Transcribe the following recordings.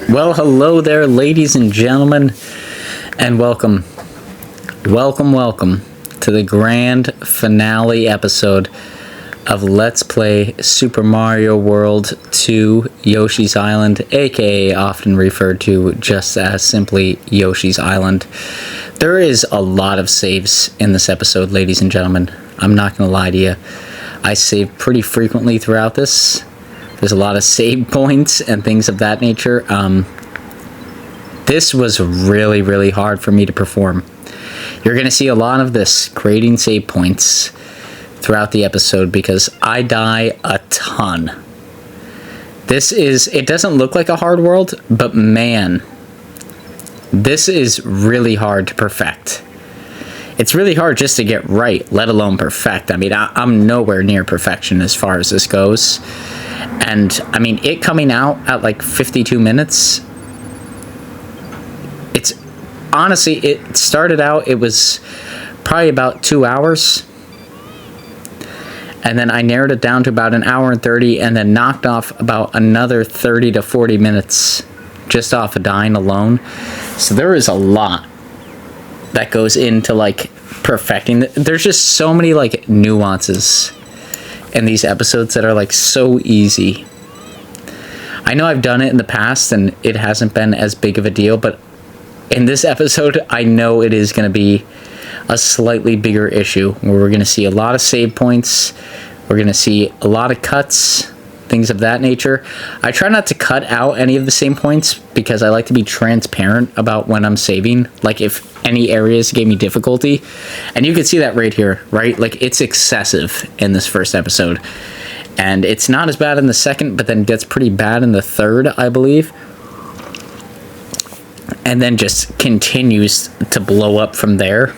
Well, hello there, ladies and gentlemen, and welcome to the grand finale episode of Let's Play Super Mario World 2 Yoshi's Island, aka often referred to just as simply Yoshi's Island. There is a lot of saves in this episode, ladies and gentlemen. I'm not going to lie to you. I save pretty frequently throughout this. There's a lot of save points and things of that nature. This was really, really hard for me to perform. You're going to see a lot of this, creating save points throughout the episode, because I die a ton. It doesn't look like a hard world, but man, this is really hard to perfect. It's really hard just to get right, let alone perfect. I mean, I'm nowhere near perfection as far as this goes. And, I mean, it coming out at like 52 minutes, honestly, it started out, it was probably about 2 hours. And then I narrowed it down to about an hour and 30, and then knocked off about another 30 to 40 minutes just off of dying alone. So there is a lot that goes into, like, perfecting. There's just so many, like, nuances in these episodes that are, like, so easy. I know I've done it in the past and it hasn't been as big of a deal, but in this episode, I know it is going to be a slightly bigger issue, where we're going to see a lot of save points, we're going to see a lot of cuts, things of that nature. I try not to cut out any of the save points, because I like to be transparent about when I'm saving, like if any areas gave me difficulty. And you can see that right here, right? Like, it's excessive in this first episode. And it's not as bad in the second, but then gets pretty bad in the third, I believe. And then just continues to blow up from there.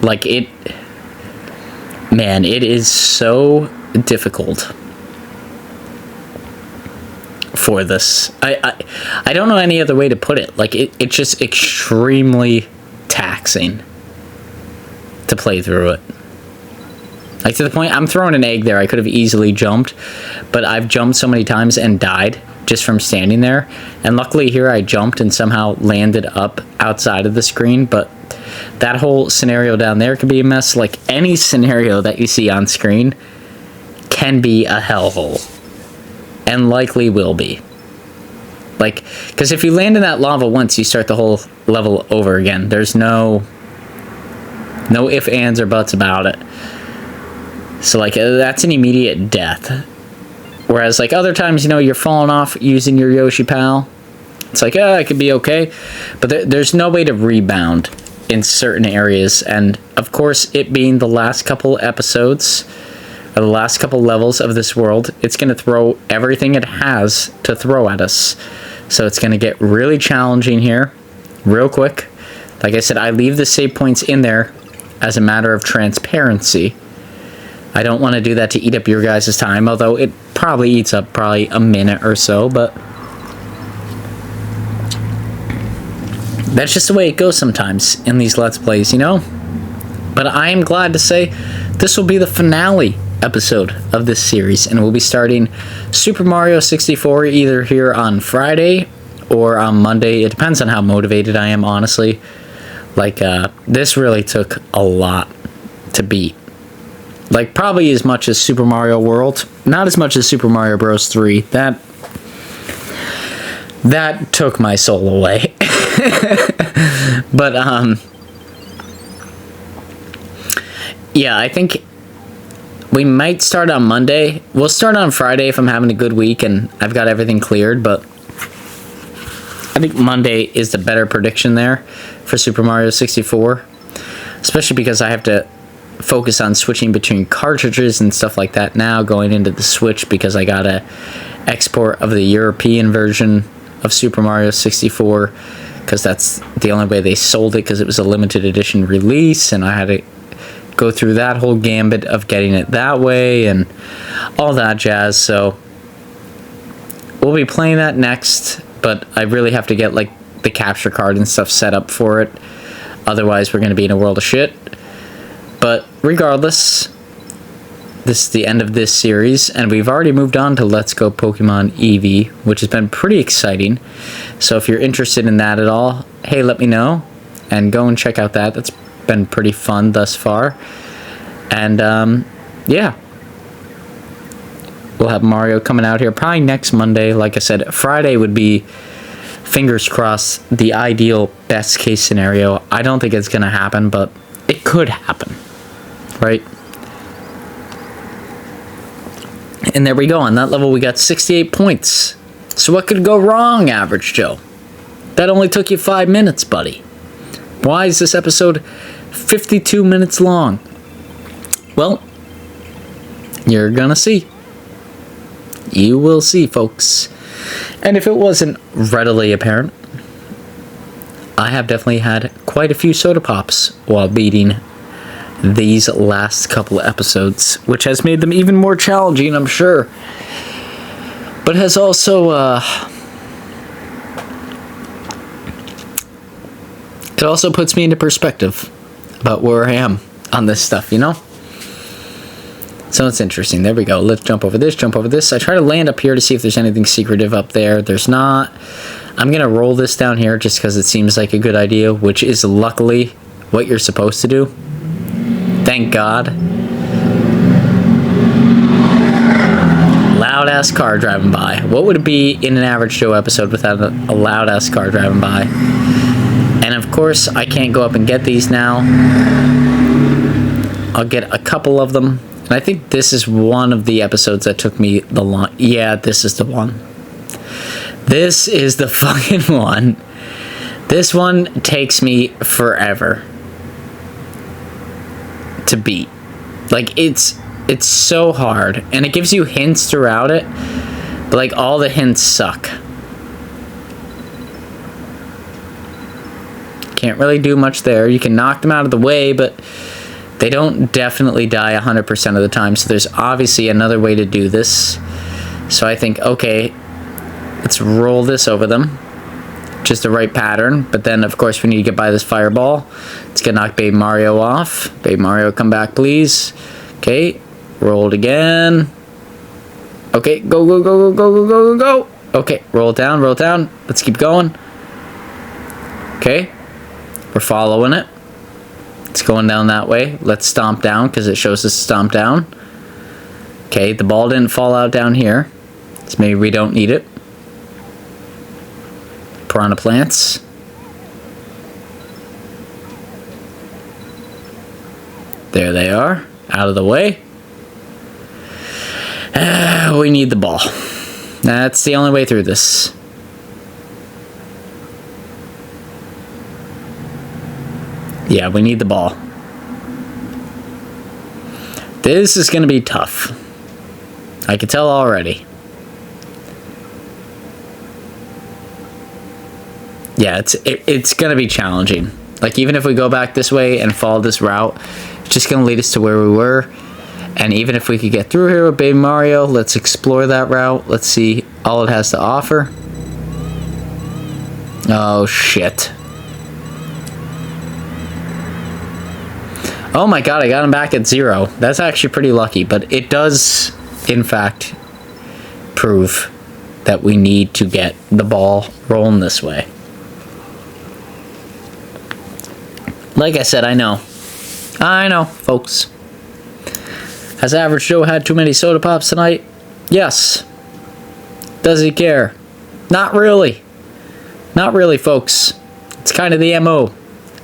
Like, it is so difficult for this. I don't know any other way to put it. Like, it's just extremely taxing to play through it. Like, to the point, I'm throwing an egg there. I could have easily jumped, but I've jumped so many times and died just from standing there. And luckily here I jumped and somehow landed up outside of the screen, but that whole scenario down there could be a mess. Like, any scenario that you see on screen can be a hellhole, and likely will be. Like, because if you land in that lava once, you start the whole level over again. There's no ifs, ands, or buts about it. So, like, that's an immediate death. Whereas, like, other times, you know, you're falling off using your Yoshi pal. It's like, it could be okay. But there's no way to rebound in certain areas. And, of course, it being the last couple episodes, or the last couple levels of this world, it's going to throw everything it has to throw at us. So it's going to get really challenging here, real quick. Like I said, I leave the save points in there as a matter of transparency. I don't want to do that to eat up your guys' time, although it probably eats up a minute or so, but that's just the way it goes sometimes in these Let's Plays, you know? But I am glad to say this will be the finale episode of this series, and we'll be starting Super Mario 64 either here on Friday or on Monday. It depends on how motivated I am, honestly. Like, this really took a lot to beat. Like, probably as much as Super Mario World. Not as much as Super Mario Bros. 3. That took my soul away. But, yeah, I think we might start on Monday. We'll start on Friday if I'm having a good week and I've got everything cleared, but I think Monday is the better prediction there for Super Mario 64. Especially because I have to focus on switching between cartridges and stuff like that now, going into the Switch, because I got a export of the European version of Super Mario 64, because that's the only way they sold it, because it was a limited edition release, and I had to go through that whole gambit of getting it that way and all that jazz. So we'll be playing that next, but I really have to get, like, the capture card and stuff set up for it, otherwise we're going to be in a world of shit. But regardless, this is the end of this series, and we've already moved on to Let's Go Pokemon Eevee, which has been pretty exciting. So if you're interested in that at all, hey, let me know, and go and check out that. That's been pretty fun thus far. And yeah, we'll have Mario coming out here probably next Monday. Like I said, Friday would be, fingers crossed, the ideal best case scenario. I don't think it's gonna happen, but it could happen, right? And there we go. On that level, we got 68 points. So what could go wrong, Average Joe? That only took you 5 minutes, buddy. Why is this episode 52 minutes long? Well, you're gonna see. You will see, folks. And if it wasn't readily apparent, I have definitely had quite a few soda pops while beating these last couple of episodes, which has made them even more challenging, I'm sure. But has also, it also puts me into perspective about where I am on this stuff, you know? So it's interesting. There we go. Let's jump over this, jump over this. I try to land up here to see if there's anything secretive up there. There's not. I'm going to roll this down here just because it seems like a good idea, which is luckily what you're supposed to do. Thank God. Loud-ass car driving by. What would it be in an Average Joe episode without a loud-ass car driving by? And of course, I can't go up and get these now. I'll get a couple of them. And I think this is one of the episodes that took me the long... Yeah, this is the one. This is the fucking one. This one takes me forever to beat. Like, it's so hard. And it gives you hints throughout it. But, like, all the hints suck. Can't really do much there. You can knock them out of the way, but... they don't definitely die 100% of the time, so there's obviously another way to do this. So I think, okay, let's roll this over them. Just the right pattern, but then, of course, we need to get by this fireball. Let's get knock Baby Mario off. Baby Mario, come back, please. Okay, roll it again. Okay, go, go, go, go, go, go, go, go. Okay, roll it down, roll it down. Let's keep going. Okay, we're following it. It's going down that way. Let's stomp down because it shows us stomp down. Okay, the ball didn't fall out down here. So maybe we don't need it. Piranha plants. There they are. Out of the way. We need the ball. That's the only way through this. Yeah, we need the ball. This is going to be tough. I can tell already. Yeah, it's going to be challenging. Like, even if we go back this way and follow this route, it's just going to lead us to where we were. And even if we could get through here with Baby Mario, let's explore that route. Let's see all it has to offer. Oh, shit. Oh my god, I got him back at 0. That's actually pretty lucky, but it does, in fact, prove that we need to get the ball rolling this way. Like I said, I know. I know, folks. Has Average Joe had too many soda pops tonight? Yes. Does he care? Not really. Not really, folks. It's kind of the MO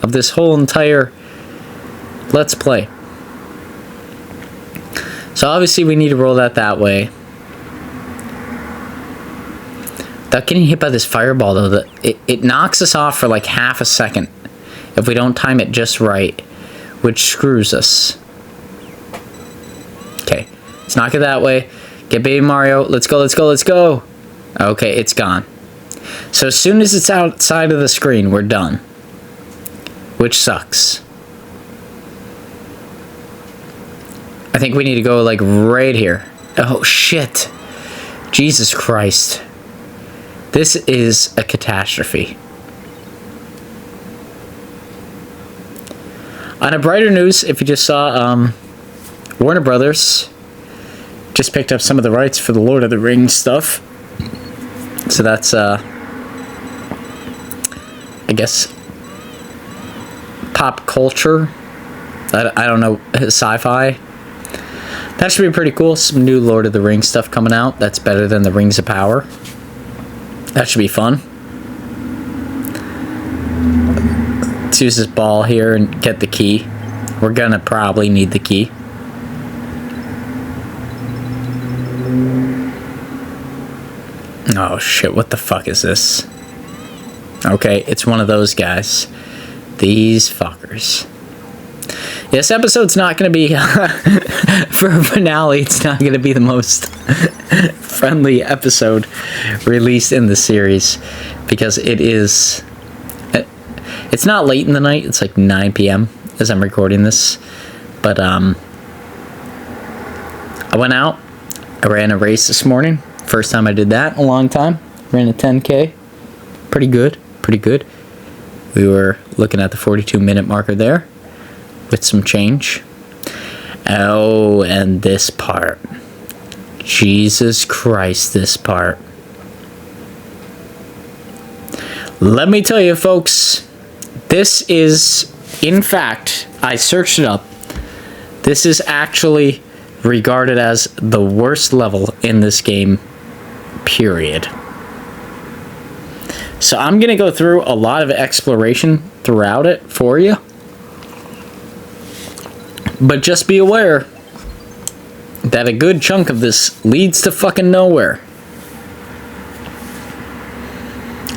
of this whole entire Let's Play. So obviously we need to roll that way. Without getting hit by this fireball though, it knocks us off for like half a second if we don't time it just right, which screws us. Okay, let's knock it that way. Get Baby Mario. Let's go, let's go, let's go. Okay, it's gone. So as soon as it's outside of the screen, we're done. Which sucks. I think we need to go like right here. Oh shit. Jesus Christ. This is a catastrophe. On a brighter news, if you just saw Warner Brothers just picked up some of the rights for the Lord of the Rings stuff. So that's, I guess, pop culture. I don't know, sci-fi. That should be pretty cool. Some new Lord of the Rings stuff coming out. That's better than the Rings of Power. That should be fun. Let's use this ball here and get the key. We're gonna probably need the key. Oh shit, what the fuck is this? Okay, it's one of those guys. These fuckers. This episode's not going to be, for a finale, it's not going to be the most friendly episode released in the series. Because it is, it's not late in the night, it's like 9 p.m. as I'm recording this. But, I went out, I ran a race this morning. First time I did that in a long time. Ran a 10K. Pretty good, pretty good. We were looking at the 42-minute marker there. With some change. Oh, and this part. Jesus Christ, this part. Let me tell you, folks, this is, in fact, I searched it up. This is actually regarded as the worst level in this game, period. So I'm going to go through a lot of exploration throughout it for you. But just be aware that a good chunk of this leads to fucking nowhere.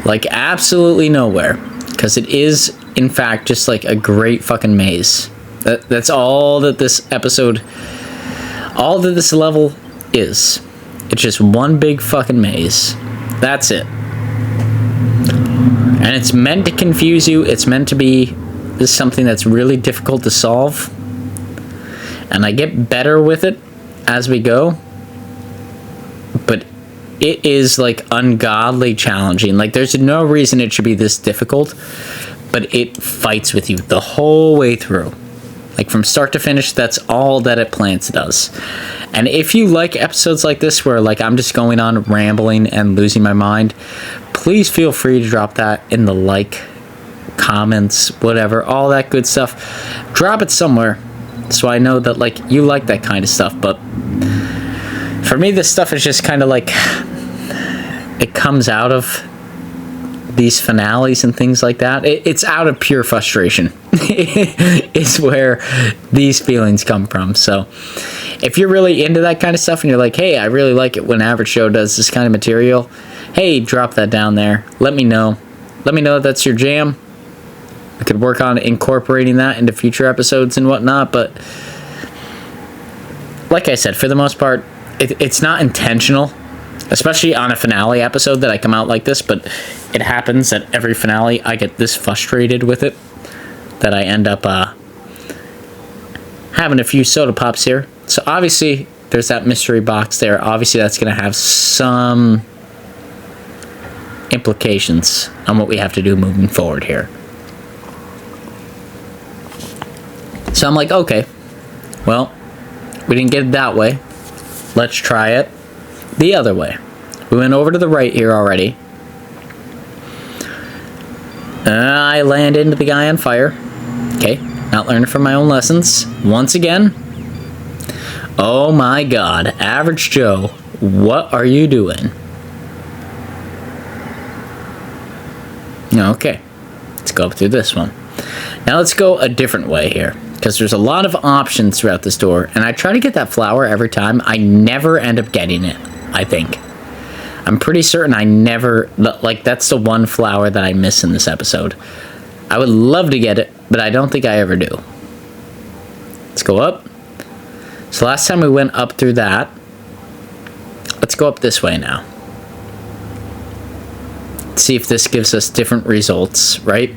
Like, absolutely nowhere. Because it is, in fact, just like a great fucking maze. That's all that this episode, all that this level is. It's just one big fucking maze. That's it. And it's meant to confuse you. It's meant to be something that's really difficult to solve. And I get better with it as we go. But it is like ungodly challenging. Like, there's no reason it should be this difficult. But it fights with you the whole way through. Like, from start to finish, that's all that it plans does. And if you like episodes like this where, like, I'm just going on rambling and losing my mind, please feel free to drop that in the like, comments, whatever, all that good stuff. Drop it somewhere. So I know that, like, you like that kind of stuff. But for me, this stuff is just kind of like, it comes out of these finales and things like that. It's out of pure frustration. Is where these feelings come from. So if you're really into that kind of stuff and you're like, hey, I really like it when Average Joe does this kind of material, hey, drop that down there. Let me know. Let me know that's your jam. I could work on incorporating that into future episodes and whatnot, but like I said, for the most part, it's not intentional, especially on a finale episode that I come out like this, but it happens that every finale I get this frustrated with it that I end up having a few soda pops here. So obviously, there's that mystery box there. Obviously, that's going to have some implications on what we have to do moving forward here. So I'm like, okay, well, we didn't get it that way. Let's try it the other way. We went over to the right here already. I land into the guy on fire. Okay, not learning from my own lessons. Once again. Oh my God, Average Joe, what are you doing? Okay, let's go up through this one. Now let's go a different way here. Because there's a lot of options throughout this door. And I try to get that flower every time. I never end up getting it, I think. I'm pretty certain I never... Like, that's the one flower that I miss in this episode. I would love to get it, but I don't think I ever do. Let's go up. So last time we went up through that. Let's go up this way now. See if this gives us different results, right?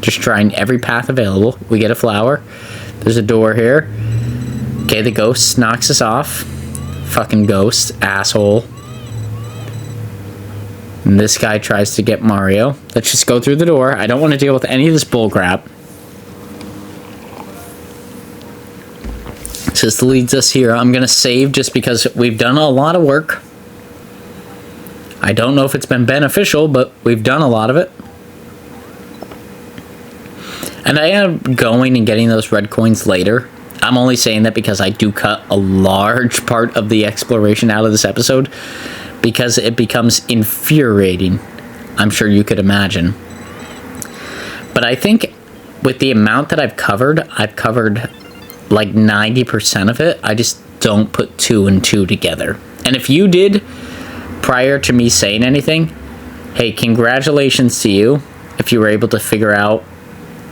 Just trying every path available. We get a flower. There's a door here. Okay, the ghost knocks us off. Fucking ghost. Asshole. And this guy tries to get Mario. Let's just go through the door. I don't want to deal with any of this bullcrap. just leads us here. I'm going to save just because we've done a lot of work. I don't know if it's been beneficial, but we've done a lot of it. And I am going and getting those red coins later. I'm only saying that because I do cut a large part of the exploration out of this episode because it becomes infuriating. I'm sure you could imagine. But I think with the amount that I've covered like 90% of it. I just don't put 2 and 2 together. And if you did, prior to me saying anything, hey, congratulations to you if you were able to figure out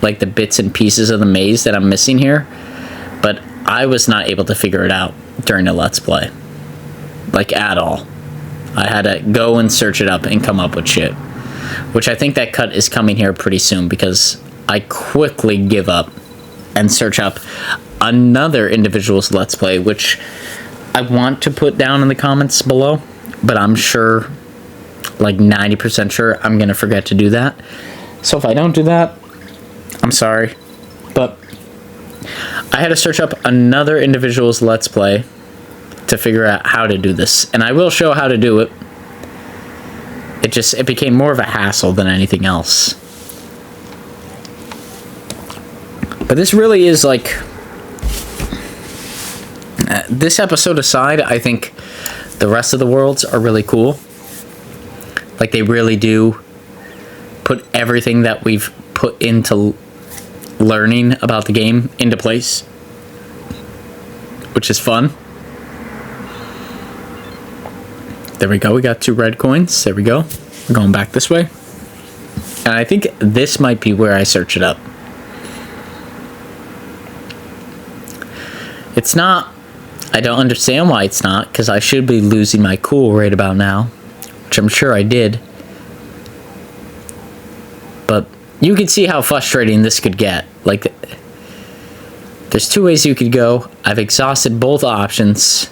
like the bits and pieces of the maze that I'm missing here. But I was not able to figure it out during the Let's Play. Like, at all. I had to go and search it up and come up with shit. Which I think that cut is coming here pretty soon because I quickly give up and search up another individual's Let's Play, which I want to put down in the comments below, but I'm sure, like 90% sure, I'm going to forget to do that. So if I don't do that, I'm sorry. But I had to search up another individual's Let's Play to figure out how to do this. And I will show how to do it. It became more of a hassle than anything else. But this really is like... this episode aside, I think the rest of the worlds are really cool. Like, they really do put everything that we've put into learning about the game into place, which is fun. There we go. We got 2 red coins. There we go. We're going back this way. And I think this might be where I search it up. It's not. I don't understand why it's not, because I should be losing my cool right about now, which I'm sure I did. But you can see how frustrating this could get. Like, there's 2 ways you could go. I've exhausted both options.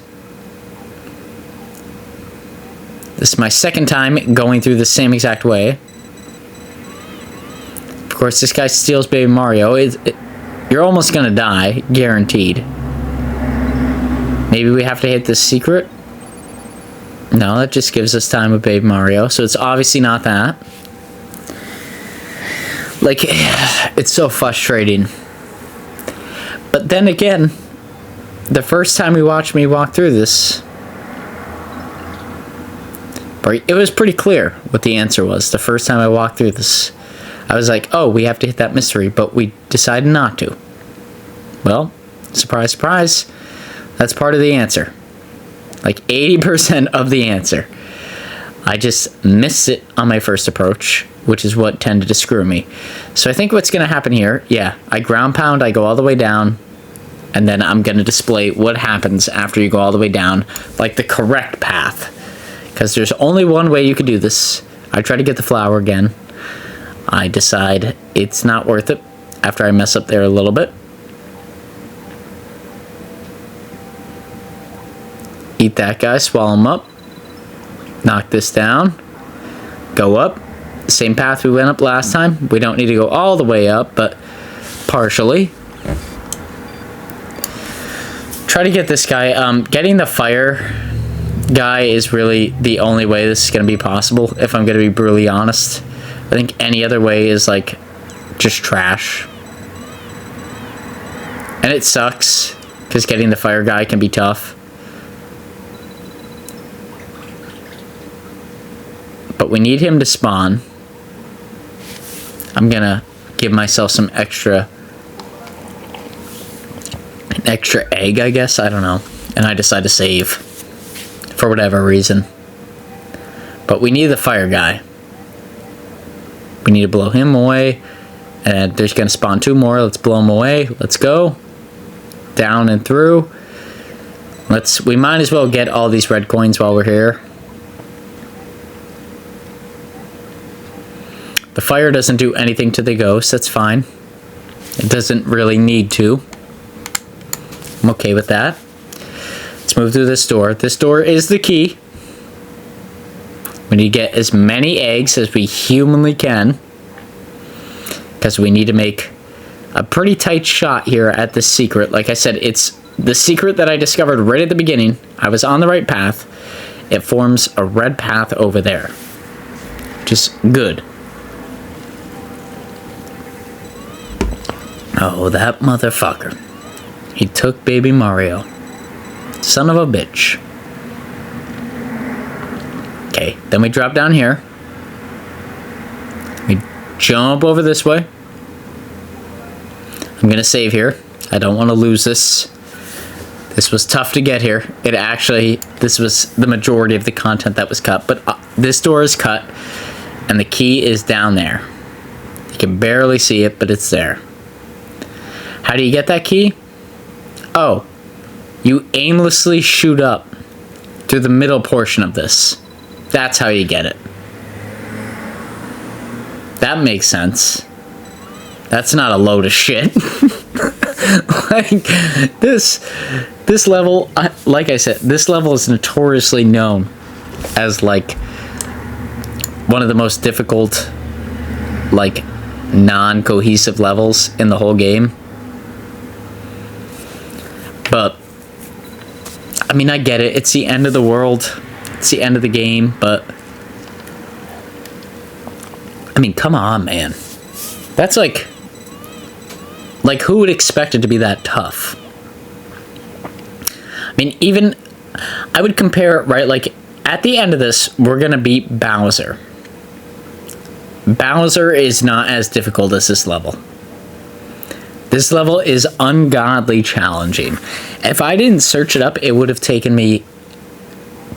This is my second time going through the same exact way. Of course, this guy steals Baby Mario. You're almost gonna die, guaranteed. Maybe we have to hit this secret? No, that just gives us time with Baby Mario, so it's obviously not that. Like, it's so frustrating. But then again, the first time you watched me walk through this, it was pretty clear what the answer was. The first time I walked through this, I was like, oh, we have to hit that mystery, but we decided not to. Well, surprise, surprise. That's part of the answer. Like 80% of the answer. I just missed it on my first approach, which is what tended to screw me. So I think what's going to happen here, yeah, I ground pound, I go all the way down, and then I'm going to display what happens after you go all the way down, like the correct path. Because there's only one way you could do this. I try to get the flower again. I decide it's not worth it after I mess up there a little bit. Eat that guy, swallow him up. Knock this down. Go up. Same path we went up last time. We don't need to go all the way up, but partially. Try to get this guy. Getting the fire guy is really the only way this is going to be possible, if I'm going to be brutally honest. I think any other way is, like, just trash. And it sucks, because getting the fire guy can be tough. But we need him to spawn. I'm gonna give myself some extra... an extra egg, I guess? I don't know. And I decide to save. For whatever reason. But we need the fire guy. We need to blow him away. And there's gonna spawn 2 more. Let's blow him away. Let's go. Down and through. We might as well get all these red coins while we're here. The fire doesn't do anything to the ghost, that's fine. It doesn't really need to. I'm okay with that. Let's move through this door. This door is the key. We need to get as many eggs as we humanly can. Because we need to make a pretty tight shot here at this secret. Like I said, it's the secret that I discovered right at the beginning, I was on the right path. It forms a red path over there. Just good. Oh, that motherfucker. He took baby Mario. Son of a bitch. Okay, then we drop down here. We jump over this way. I'm gonna save here. I don't want to lose this. This was tough to get here. This was the majority of the content that was cut, but this door is cut, and the key is down there. You can barely see it, but it's there. How do you get that key? Oh, you aimlessly shoot up through the middle portion of this. That's how you get it. That makes sense. That's not a load of shit. Like, this level, like I said, this level is notoriously known as, like, one of the most difficult, like, non-cohesive levels in the whole game. But, I mean, I get it. It's the end of the world. It's the end of the game, but... I mean, come on, man. That's like... Like, who would expect it to be that tough? I mean, even... I would compare it, right? Like, at the end of this, we're gonna beat Bowser. Bowser is not as difficult as this level. This level is ungodly challenging. If I didn't search it up, it would have taken me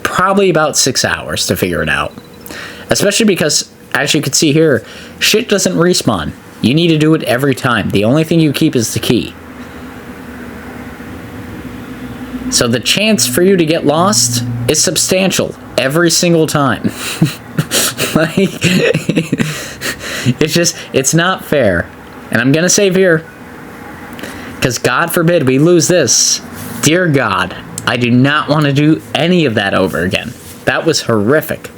probably about 6 hours to figure it out. Especially because, as you can see here, shit doesn't respawn. You need to do it every time. The only thing you keep is the key. So the chance for you to get lost is substantial every single time. Like, it's not fair. And I'm gonna save here. Because God forbid we lose this. Dear God, I do not want to do any of that over again. That was horrific.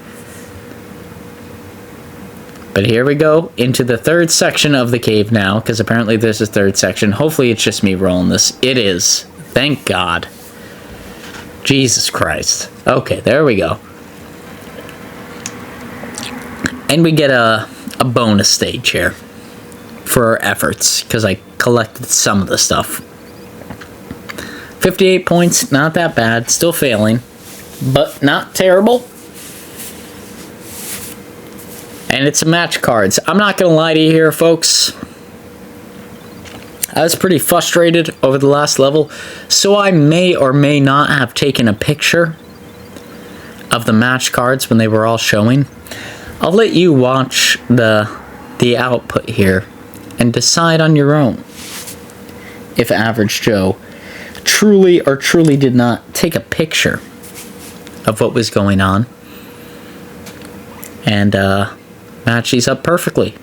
But here we go into the third section of the cave now, because apparently there's a third section. Hopefully it's just me rolling this. It is. Thank God. Jesus Christ. Okay, there we go. And we get a bonus stage here for our efforts, because I collected some of the stuff. 58 points, not that bad. Still failing, but not terrible. And it's match cards. I'm not gonna lie to you here, folks. I was pretty frustrated over the last level, so I may or may not have taken a picture of the match cards when they were all showing. I'll let you watch the output here and decide on your own if Average Joe truly or truly did not take a picture of what was going on and match these up perfectly.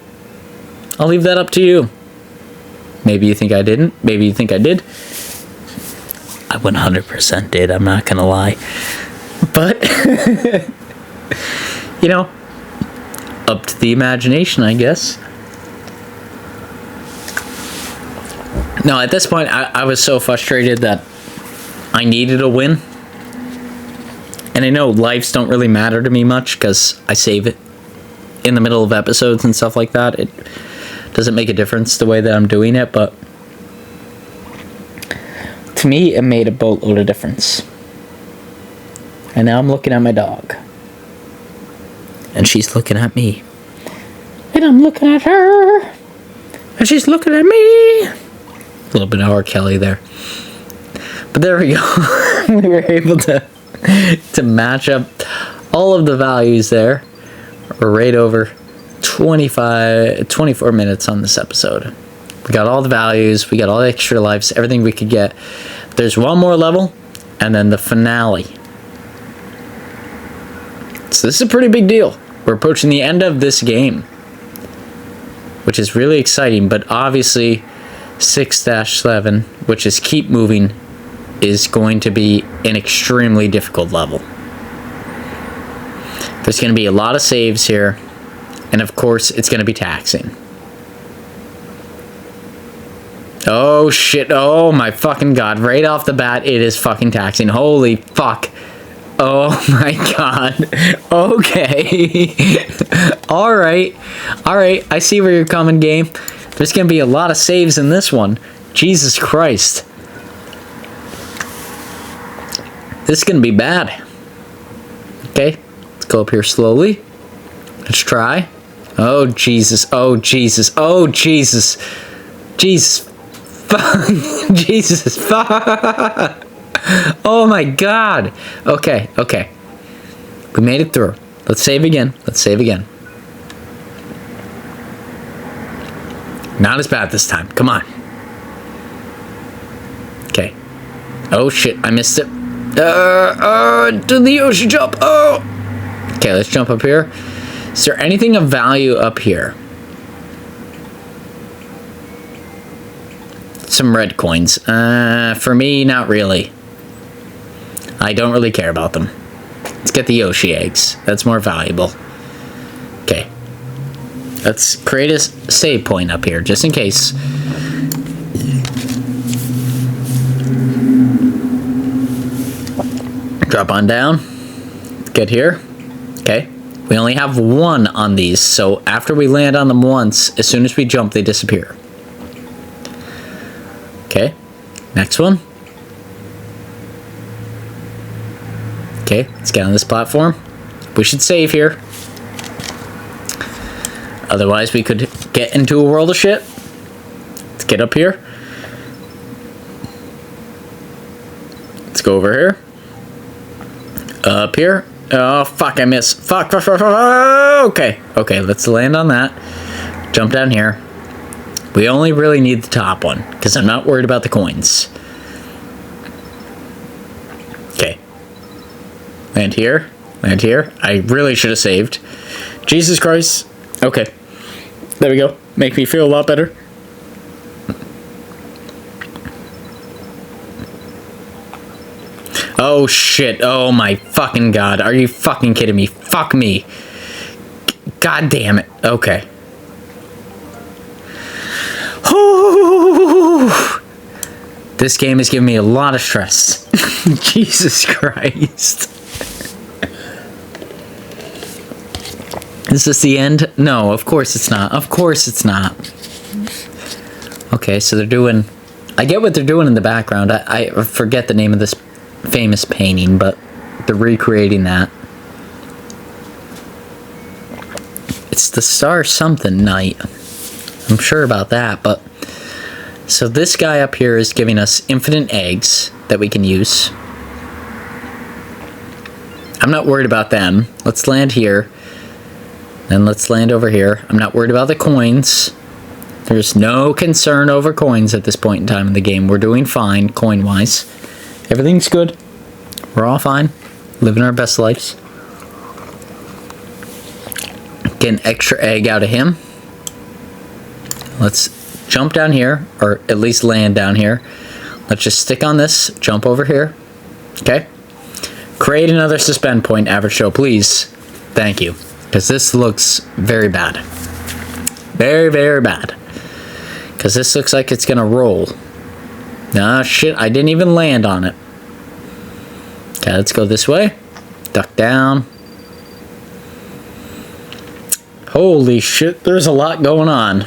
I'll leave that up to you. Maybe you think I didn't. Maybe you think I did. I 100% did. I'm not gonna lie. But, you know, up to the imagination, I guess. No, at this point, I was so frustrated that I needed a win. And I know lives don't really matter to me much because I save it in the middle of episodes and stuff like that. It doesn't make a difference the way that I'm doing it, but to me, it made a boatload of difference. And now I'm looking at my dog. And she's looking at me. And I'm looking at her. And she's looking at me. A little bit of R. Kelly there. But there we go. We were able to match up all of the values there. We're right over 24 minutes on this episode. We got all the values. We got all the extra lives. Everything we could get. There's one more level. And then the finale. So this is a pretty big deal. We're approaching the end of this game, which is really exciting, but obviously 6-7, which is keep moving, is going to be an extremely difficult level. There's going to be a lot of saves here, and of course it's going to be taxing. Oh, shit. Oh, my fucking God. Right off the bat, it is fucking taxing. Holy fuck. Oh, my God. Okay. All right. All right. I see where you're coming, game. There's going to be a lot of saves in this one. Jesus Christ. This is going to be bad. Okay. Let's go up here slowly. Let's try. Oh, Jesus. Oh, Jesus. Oh, Jesus. Jesus. Fuck. Jesus. Fuck. Oh, my God. Okay. Okay. We made it through. Let's save again. Let's save again. Not as bad this time. Come on. Okay. Oh, shit. I missed it. Do the Yoshi jump. Oh. Okay, let's jump up here. Is there anything of value up here? Some red coins. For me, not really. I don't really care about them. Let's get the Yoshi eggs. That's more valuable. Okay. Let's create a save point up here, just in case. Drop on down. Get here. Okay. We only have one on these, so after we land on them once, as soon as we jump, they disappear. Okay. Next one. Okay, let's get on this platform. We should save here. Otherwise, we could get into a world of shit. Let's get up here. Let's go over here. Up here. Oh, fuck, I missed. Fuck. Okay. Okay, let's land on that. Jump down here. We only really need the top one, because I'm not worried about the coins. Okay. Land here. Land here. I really should have saved. Jesus Christ. Okay. There we go. Make me feel a lot better. Oh, shit. Oh, my fucking God. Are you fucking kidding me? Fuck me. God damn it. Okay. This game is giving me a lot of stress. Jesus Christ. Is this the end? No, of course it's not. Of course it's not. Okay, so they're doing... I get what they're doing in the background. I forget the name of this famous painting, but they're recreating that. It's the Star Something Night. I'm sure about that, but... So this guy up here is giving us infinite eggs that we can use. I'm not worried about them. Let's land here. Then let's land over here. I'm not worried about the coins. There's no concern over coins at this point in time in the game. We're doing fine, coin-wise. Everything's good. We're all fine. Living our best lives. Get an extra egg out of him. Let's jump down here, or at least land down here. Let's just stick on this, jump over here. Okay. Create another suspend point, average show, please. Thank you. Because this looks very bad. Very, very bad. Because this looks like it's going to roll. Ah, shit. I didn't even land on it. Okay, let's go this way. Duck down. Holy shit. There's a lot going on.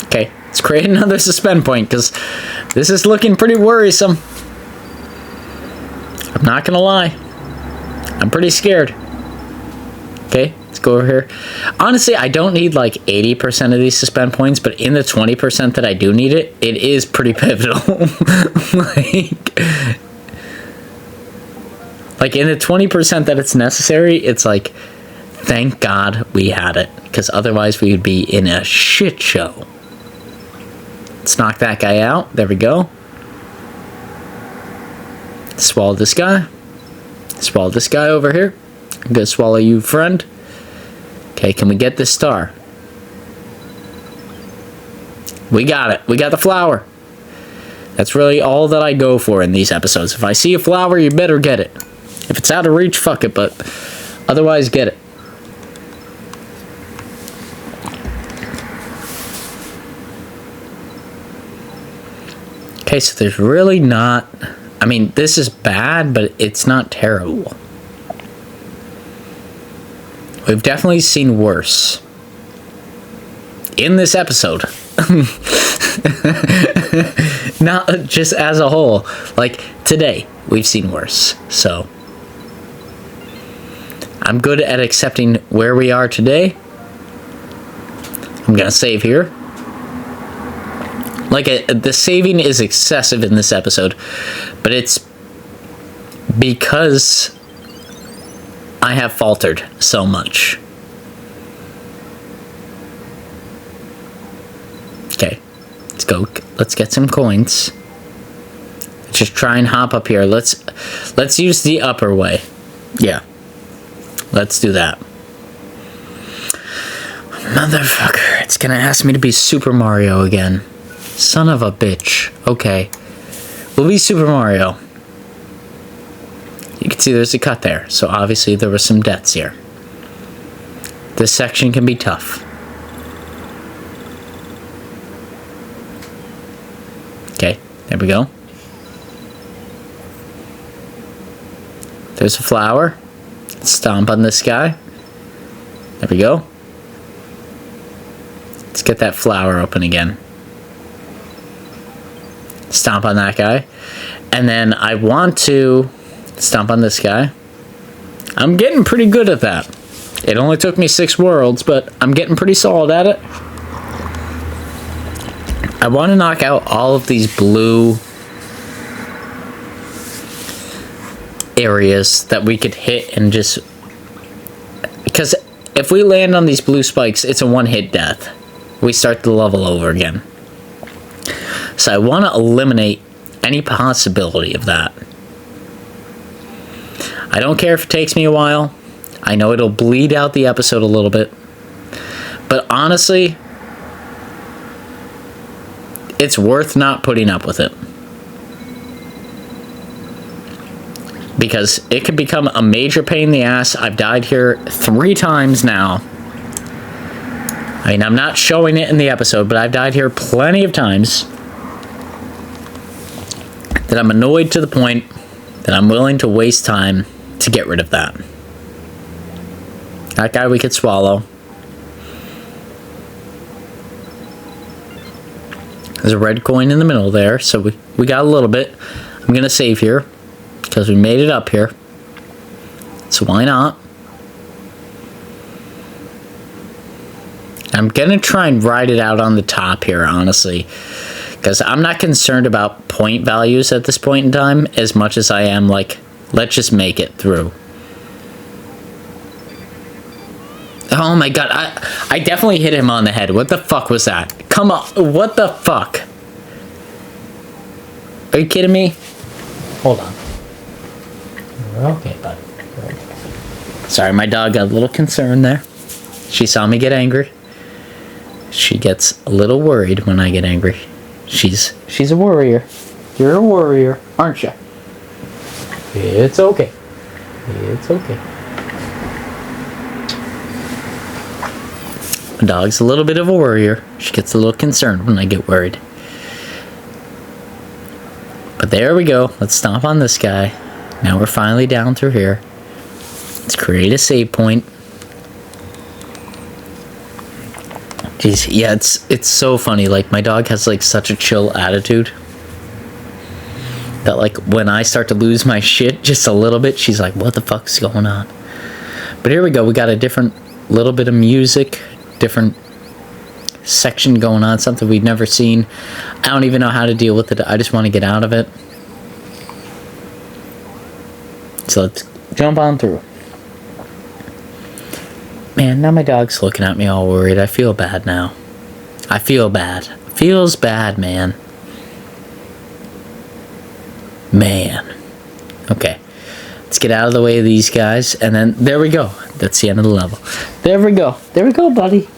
Okay, let's create another suspend point. Because this is looking pretty worrisome. I'm not going to lie. I'm pretty scared. Okay, let's go over here. Honestly, I don't need like 80% of these suspend points, but in the 20% that I do need it, it is pretty pivotal. like in the 20% that it's necessary, it's like, thank God we had it, because otherwise we would be in a shit show. Let's knock that guy out. There we go. Swallow this guy. Swallow this guy over here. I'm gonna swallow you, friend. Okay, can we get this star? We got it. We got the flower. That's really all that I go for in these episodes. If I see a flower, you better get it. If it's out of reach, fuck it, but otherwise, get it. Okay, so there's really not... I mean, this is bad, but it's not terrible. We've definitely seen worse. In this episode. Not just as a whole. Like, today, we've seen worse. So, I'm good at accepting where we are today. I'm gonna save here. Like, the saving is excessive in this episode, but it's because I have faltered so much. Okay, let's go. Let's get some coins. Let's just try and hop up here. Let's use the upper way. Yeah, let's do that. Motherfucker, it's gonna ask me to be Super Mario again. Son of a bitch. Okay. We'll be Super Mario. You can see there's a cut there, so obviously there were some deaths here. This section can be tough. Okay, there we go. There's a flower. Stomp on this guy. There we go. Let's get that flower open again. Stomp on that guy. And then I want to stomp on this guy. I'm getting pretty good at that. It only took me 6 worlds, but I'm getting pretty solid at it. I want to knock out all of these blue areas that we could hit and just... Because if we land on these blue spikes, it's a one-hit death. We start the level over again. So I want to eliminate any possibility of that. I don't care if it takes me a while. I know it'll bleed out the episode a little bit. But honestly, it's worth not putting up with it. Because it could become a major pain in the ass. I've died here 3 times now. I mean, I'm not showing it in the episode, but I've died here plenty of times. That I'm annoyed to the point that I'm willing to waste time to get rid of that. That guy we could swallow. There's a red coin in the middle there, so we got a little bit. I'm going to save here, because we made it up here. So why not? I'm going to try and ride it out on the top here, honestly. Because I'm not concerned about point values at this point in time as much as I am like, let's just make it through. Oh my god, I definitely hit him on the head. What the fuck was that? Come on, what the fuck? Are you kidding me? Hold on. Okay, bud. Sorry, my dog got a little concerned there. She saw me get angry. She gets a little worried when I get angry. She's a warrior. You're a warrior, aren't you? It's okay. It's okay. My dog's a little bit of a worrier. She gets a little concerned when I get worried. But there we go. Let's stomp on this guy. Now we're finally down through here. Let's create a save point. Jeez, yeah, it's so funny. Like, my dog has like such a chill attitude that like when I start to lose my shit just a little bit, she's like, what the fuck's going on? But here we go. We got a different little bit of music, different section going on, something we've never seen. I don't even know how to deal with it. I just want to get out of it. So let's jump on through. Man, now my dog's looking at me all worried. I feel bad now. I feel bad. Feels bad, man. Man. Okay. Let's get out of the way of these guys. And then, there we go. That's the end of the level. There we go. There we go, buddy.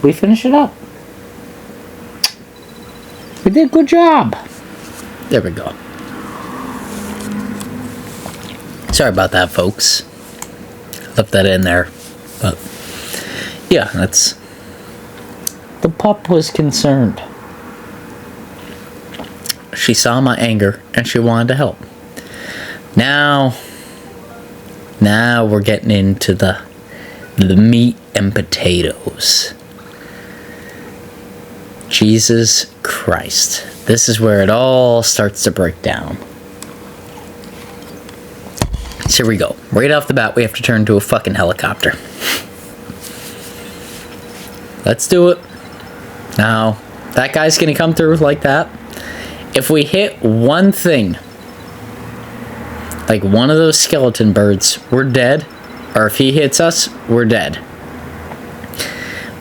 We finish it up. We did a good job. There we go. Sorry about that, folks. Left that in there. But, yeah, that's... The pup was concerned. She saw my anger and she wanted to help. Now we're getting into the meat and potatoes. Jesus Christ. This is where it all starts to break down. So here we go. Right off the bat, we have to turn to a fucking helicopter. Let's do it. Now, that guy's gonna come through like that. If we hit one thing, like one of those skeleton birds, we're dead. Or if he hits us, we're dead.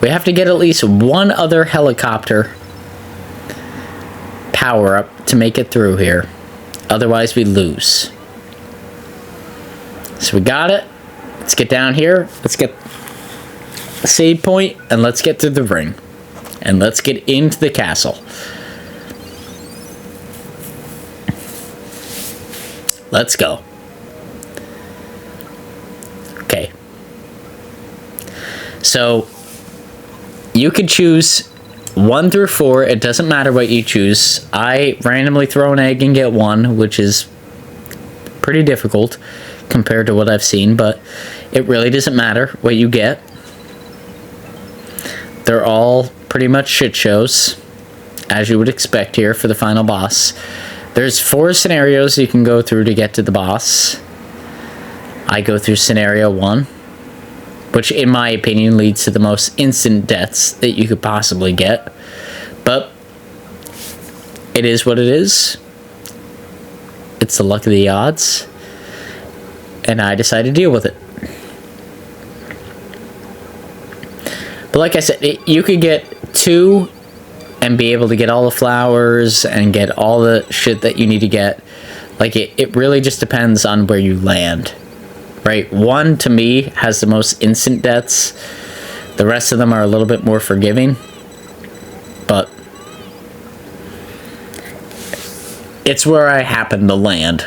We have to get at least one other helicopter power up to make it through here. Otherwise, we lose. So we got it. Let's get down here. Let's get a save point, and let's get to the ring. And let's get into the castle. Let's go. Okay. So, you could choose 1 through 4. It doesn't matter what you choose. I randomly throw an egg and get 1, which is pretty difficult compared to what I've seen, but it really doesn't matter what you get. They're all pretty much shit shows, as you would expect here for the final boss. There's 4 scenarios you can go through to get to the boss. I go through scenario 1, which in my opinion leads to the most instant deaths that you could possibly get. But it is what it is. It's the luck of the odds. And I decided to deal with it. But like I said, you could get 2 and be able to get all the flowers and get all the shit that you need to get. Like, it really just depends on where you land. Right? 1, to me, has the most instant deaths. The rest of them are a little bit more forgiving. But it's where I happened to land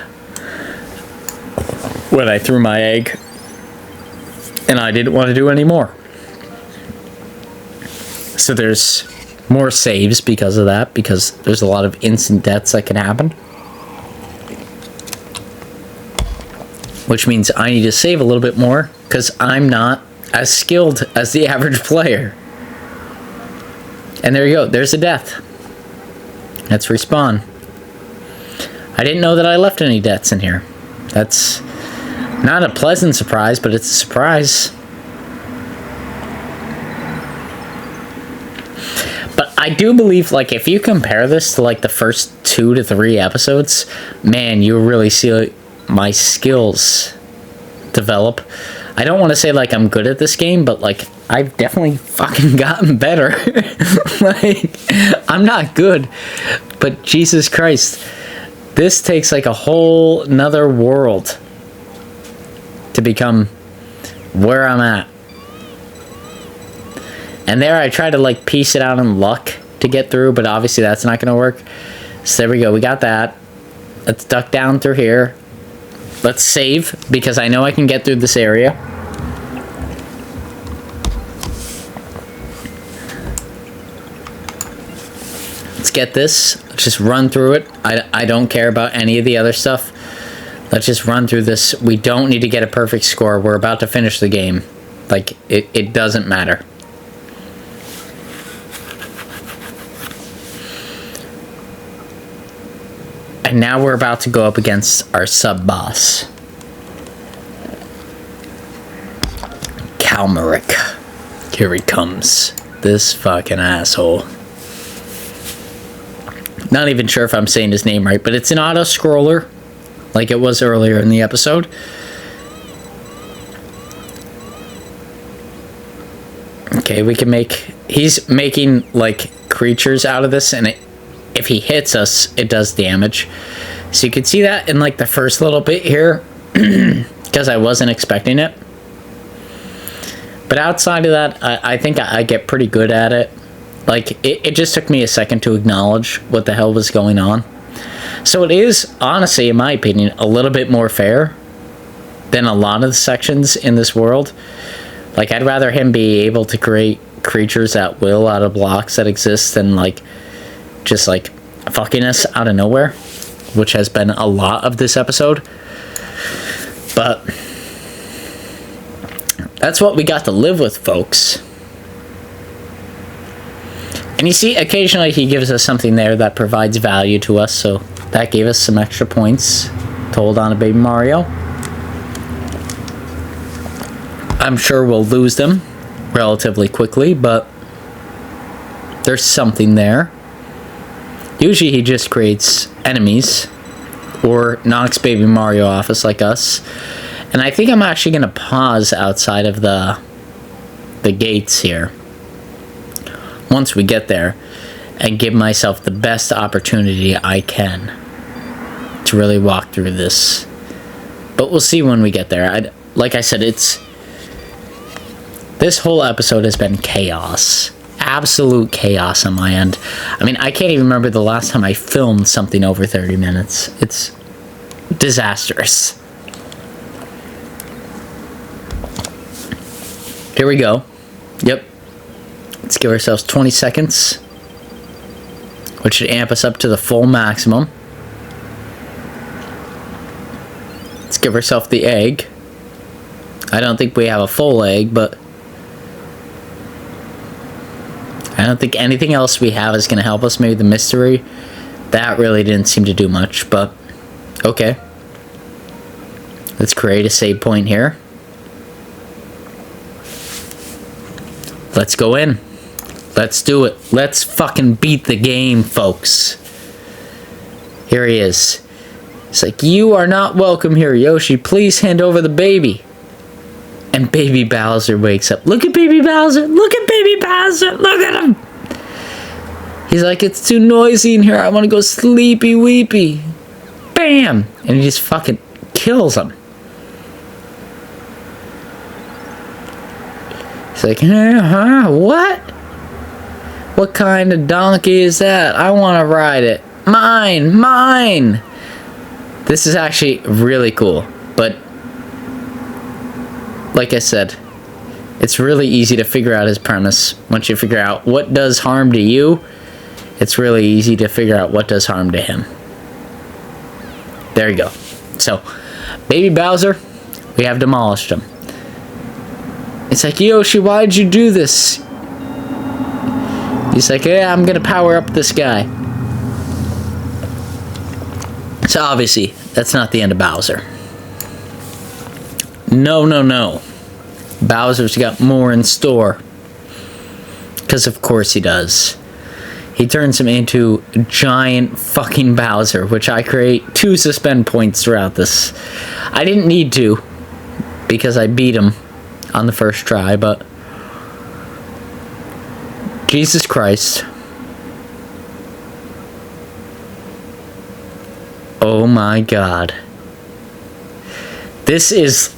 when I threw my egg. And I didn't want to do any more. So there's more saves because of that, because there's a lot of instant deaths that can happen. Which means I need to save a little bit more, because I'm not as skilled as the average player. And there you go, there's a death. Let's respawn. I didn't know that I left any deaths in here. That's not a pleasant surprise, but it's a surprise. But I do believe, like, if you compare this to, like, the first 2 to 3 episodes, man, you really see my skills develop. I don't want to say, like, I'm good at this game, but, like, I've definitely fucking gotten better. Like, I'm not good, but Jesus Christ, this takes, like, a whole nother world to become where I'm at. And there I try to, like, piece it out in luck to get through, but obviously that's not going to work. So there we go. We got that. Let's duck down through here. Let's save, because I know I can get through this area. Let's get this. Let's just run through it. I don't care about any of the other stuff. Let's just run through this. We don't need to get a perfect score. We're about to finish the game. Like, it doesn't matter. And now we're about to go up against our sub-boss. Calmeric. Here he comes. This fucking asshole. Not even sure if I'm saying his name right, but it's an auto-scroller, like it was earlier in the episode. Okay, we can make... He's making, like, creatures out of this, and if he hits us, it does damage. So you can see that in, like, the first little bit here, because I wasn't expecting it. But outside of that, I think I get pretty good at it. Like, it just took me a second to acknowledge what the hell was going on. So it is, honestly, in my opinion, a little bit more fair than a lot of the sections in this world. Like, I'd rather him be able to create creatures at will out of blocks that exist than, like, just, like, fucking us out of nowhere, which has been a lot of this episode. But that's what we got to live with, folks. And you see, occasionally he gives us something there that provides value to us, so that gave us some extra points to hold on to Baby Mario. I'm sure we'll lose them relatively quickly, but there's something there. Usually he just creates enemies or knocks Baby Mario off us like us. And I think I'm actually going to pause outside of the gates here once we get there and give myself the best opportunity I can to really walk through this. But we'll see when we get there. Like I said, this whole episode has been chaos. Absolute chaos on my end. I mean, I can't even remember the last time I filmed something over 30 minutes. It's disastrous. Here we go. Yep. Let's give ourselves 20 seconds, which should amp us up to the full maximum. Let's give ourselves the egg. I don't think we have a full egg, but I don't think anything else we have is going to help us. Maybe the mystery. That really didn't seem to do much, but okay. Let's create a save point here. Let's go in. Let's do it. Let's fucking beat the game, folks. Here he is. It's like, you are not welcome here, Yoshi. Please hand over the baby. And Baby Bowser wakes up. Look at Baby Bowser. Look at Baby Bowser. Look at him. He's like, it's too noisy in here. I want to go sleepy weepy. Bam. And he just fucking kills him. He's like, what? What kind of donkey is that? I want to ride it. Mine. This is actually really cool. But like I said, it's really easy to figure out his premise. Once you figure out what does harm to you, it's really easy to figure out what does harm to him. There you go. So, Baby Bowser, we have demolished him. It's like, Yoshi, why'd you do this? He's like, yeah, I'm gonna power up this guy. So obviously, that's not the end of Bowser. No. Bowser's got more in store. Because of course he does. He turns him into giant fucking Bowser, which I create 2 suspend points throughout this. I didn't need to, because I beat him on the first try, but Jesus Christ. Oh my God. This is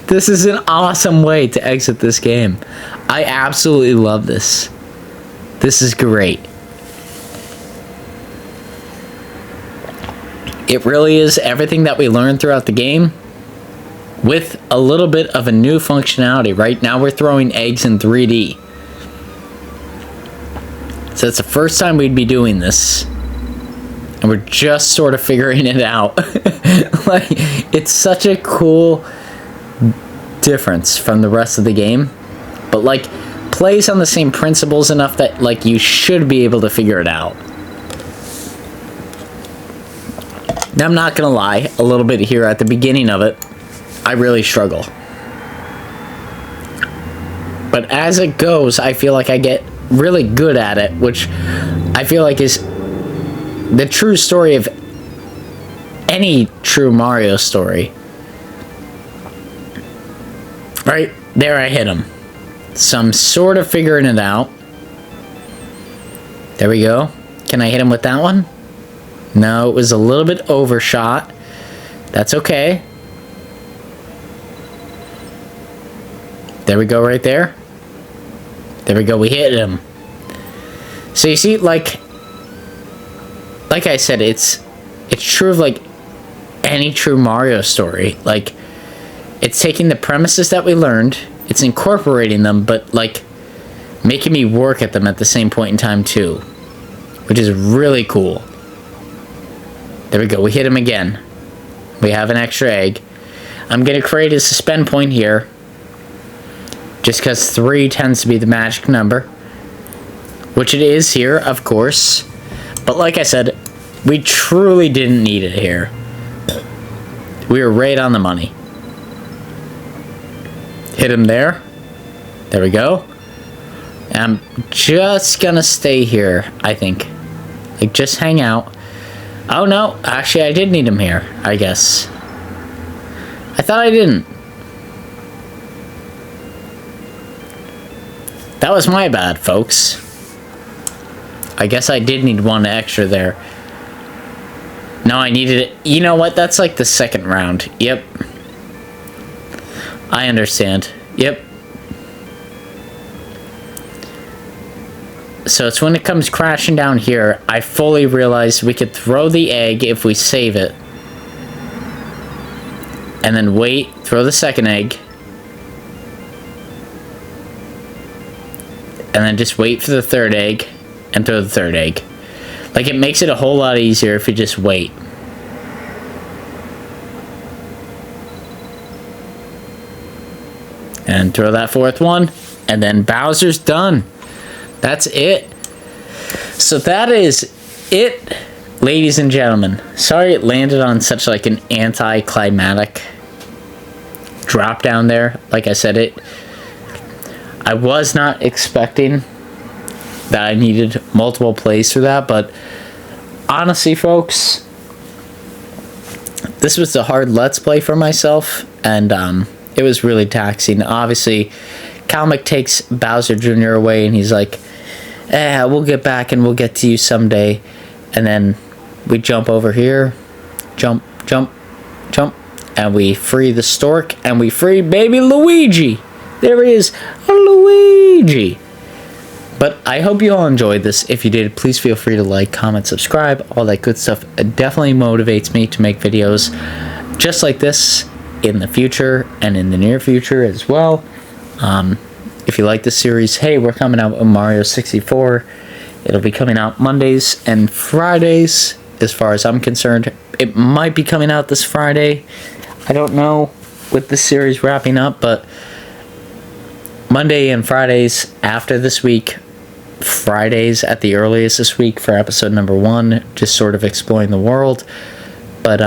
this is an awesome way to exit this game. I absolutely love this. This is great. It really is everything that we learned throughout the game with a little bit of a new functionality. Right now we're throwing eggs in 3D. So it's the first time we'd be doing this. And we're just sort of figuring it out. Like, it's such a cool difference from the rest of the game. But, like, plays on the same principles enough that, like, you should be able to figure it out. Now, I'm not gonna lie, a little bit here at the beginning of it, I really struggle. But as it goes, I feel like I get really good at it, which I feel like is the true story of any true Mario story. Right there, I hit him. So I'm sort of figuring it out. There we go. Can I hit him with that one? No, it was a little bit overshot. That's okay. There we go, right there. There we go, we hit him. So you see, like I said, it's true of, like, any true Mario story. Like, it's taking the premises that we learned, it's incorporating them, but, like, making me work at them at the same point in time, too. which is really cool. There we go. We hit him again. We have an extra egg. I'm going to create a suspend point here, just because 3 tends to be the magic number, which it is here, of course. But like I said, we truly didn't need it here. We were right on the money. Hit him there. There we go. And I'm just gonna stay here, I think. Like, just hang out. Oh no, actually I did need him here, I guess. I thought I didn't. That was my bad, folks. I guess I did need 1 extra there. No, I needed it. You know what? That's like the second round. Yep. I understand. Yep. So it's when it comes crashing down here, I fully realized we could throw the egg if we save it. And then wait, throw the second egg. And then just wait for the third egg and throw the third egg. Like, it makes it a whole lot easier if you just wait. And throw that 4th one. And then Bowser's done. That's it. So that is it, ladies and gentlemen. Sorry it landed on such like an anticlimactic drop down there. Like I said, I was not expecting that I needed multiple plays for that, but honestly, folks, this was a hard Let's Play for myself, and it was really taxing. Obviously, Calmic takes Bowser Jr. away, and he's like, we'll get back and we'll get to you someday. And then we jump over here, jump, jump, jump, and we free the stork, and we free baby Luigi. There he is, Luigi. But I hope you all enjoyed this. If you did, please feel free to like, comment, subscribe, all that good stuff. It definitely motivates me to make videos just like this in the future and in the near future as well. If you like this series, hey, we're coming out with Mario 64. It'll be coming out Mondays and Fridays, as far as I'm concerned. It might be coming out this Friday. I don't know with the series wrapping up, but Monday and Fridays after this week, Fridays at the earliest this week for episode number 1, just sort of exploring the world. But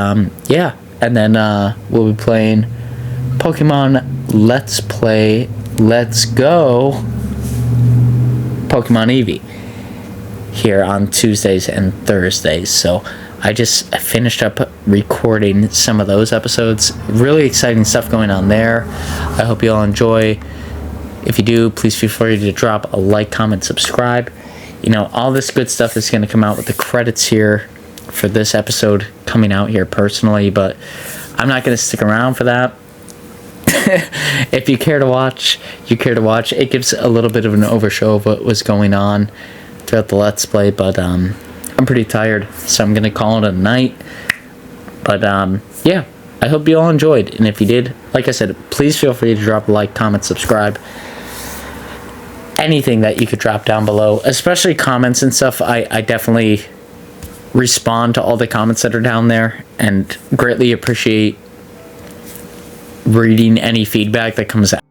yeah, and then we'll be playing Pokemon Let's Go Pokemon Eevee here on Tuesdays and Thursdays. So I just finished up recording some of those episodes. Really exciting stuff going on there. I hope you all enjoy. If you do, please feel free to drop a like, comment, subscribe. You know, all this good stuff is going to come out with the credits here for this episode coming out here personally, but I'm not going to stick around for that. If you care to watch, you care to watch. It gives a little bit of an overshow of what was going on throughout the Let's Play, but I'm pretty tired, so I'm going to call it a night. But yeah, I hope you all enjoyed, and if you did, like I said, please feel free to drop a like, comment, subscribe. Anything that you could drop down below, especially comments and stuff. I definitely respond to all the comments that are down there and greatly appreciate reading any feedback that comes out.